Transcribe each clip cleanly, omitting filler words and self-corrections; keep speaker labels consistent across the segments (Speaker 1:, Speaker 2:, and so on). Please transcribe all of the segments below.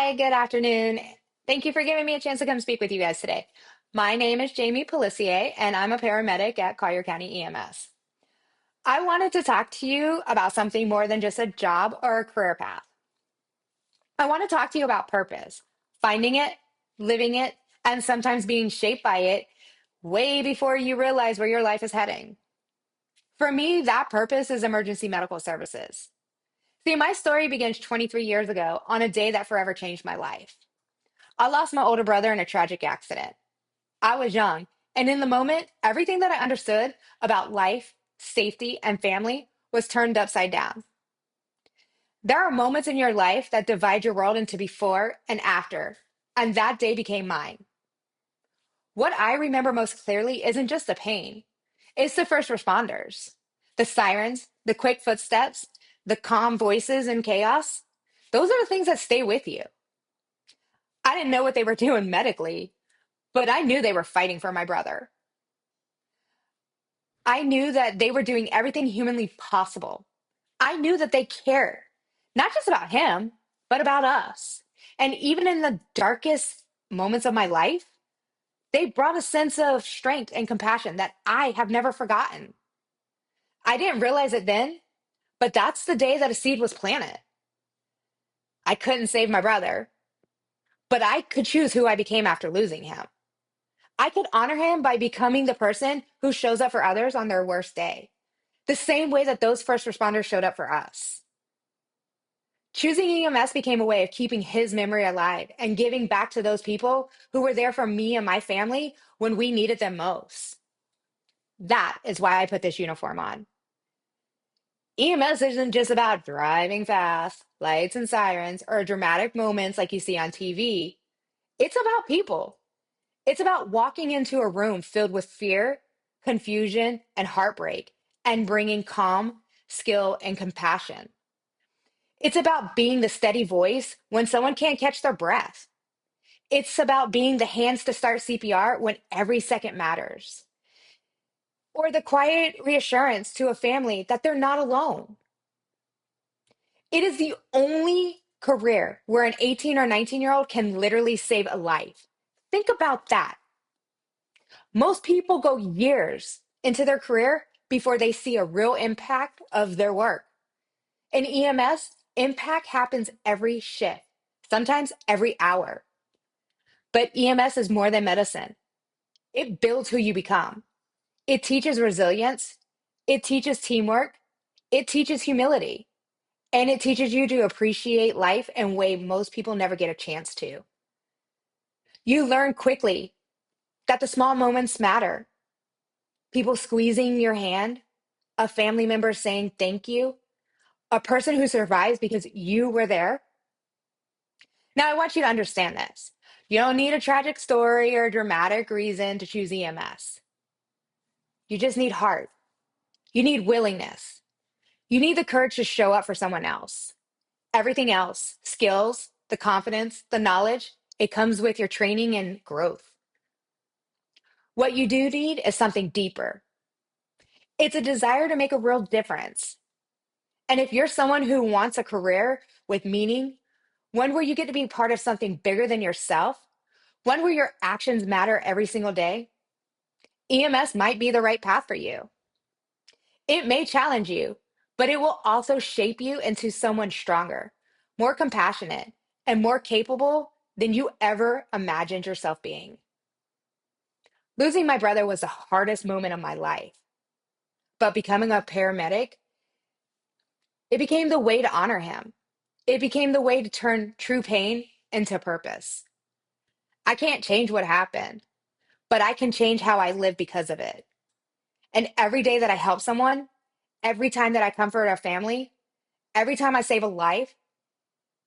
Speaker 1: Hi, good afternoon. Thank you for giving me a chance to come speak with you guys today. My name is Jamie Pelissier, and I'm a paramedic at Collier County EMS. I wanted to talk to you about something more than just a job or a career path. I want to talk to you about purpose, finding it, living it, and sometimes being shaped by it way before you realize where your life is heading. For me, that purpose is emergency medical services. See, my story begins 23 years ago on a day that forever changed my life. I lost my older brother in a tragic accident. I was young, and in the moment, everything that I understood about life, safety, and family was turned upside down. There are moments in your life that divide your world into before and after, and that day became mine. What I remember most clearly isn't just the pain, it's the first responders, the sirens, the quick footsteps, the calm voices in chaos. Those are the things that stay with you. I didn't know what they were doing medically, but I knew they were fighting for my brother. I knew that they were doing everything humanly possible. I knew that they cared, not just about him, but about us. And even in the darkest moments of my life, they brought a sense of strength and compassion that I have never forgotten. I didn't realize it then, but that's the day that a seed was planted. I couldn't save my brother, but I could choose who I became after losing him. I could honor him by becoming the person who shows up for others on their worst day, the same way that those first responders showed up for us. Choosing EMS became a way of keeping his memory alive and giving back to those people who were there for me and my family when we needed them most. That is why I put this uniform on. EMS isn't just about driving fast, lights and sirens, or dramatic moments like you see on TV. It's about people. It's about walking into a room filled with fear, confusion, and heartbreak and bringing calm, skill, and compassion. It's about being the steady voice when someone can't catch their breath. It's about being the hands to start CPR when every second matters, or the quiet reassurance to a family that they're not alone. It is the only career where an 18 or 19-year-old can literally save a life. Think about that. Most people go years into their career before they see a real impact of their work. In EMS, impact happens every shift, sometimes every hour. But EMS is more than medicine. It builds who you become. It teaches resilience. It teaches teamwork. It teaches humility. And it teaches you to appreciate life in a way most people never get a chance to. You learn quickly that the small moments matter. People squeezing your hand, a family member saying thank you, a person who survives because you were there. Now, I want you to understand this. You don't need a tragic story or a dramatic reason to choose EMS. You just need heart. You need willingness. You need the courage to show up for someone else. Everything else, skills, the confidence, the knowledge, it comes with your training and growth. What you do need is something deeper. It's a desire to make a real difference. And if you're someone who wants a career with meaning, one where you get to be part of something bigger than yourself, one where your actions matter every single day, EMS might be the right path for you. It may challenge you, but it will also shape you into someone stronger, more compassionate, and more capable than you ever imagined yourself being. Losing my brother was the hardest moment of my life, but becoming a paramedic, it became the way to honor him. It became the way to turn true pain into purpose. I can't change what happened, but I can change how I live because of it. And every day that I help someone, every time that I comfort a family, every time I save a life,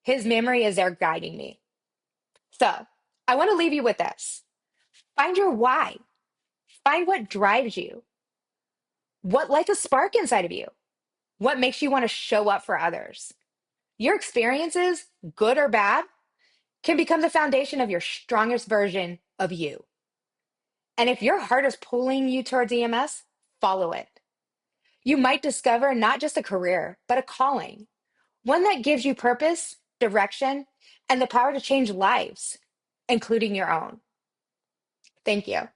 Speaker 1: his memory is there guiding me. So I want to leave you with this. Find your why. Find what drives you. What lights a spark inside of you? What makes you want to show up for others? Your experiences, good or bad, can become the foundation of your strongest version of you. And if your heart is pulling you towards EMS, follow it. You might discover not just a career, but a calling, one that gives you purpose direction, and the power to change lives, including your own. Thank you.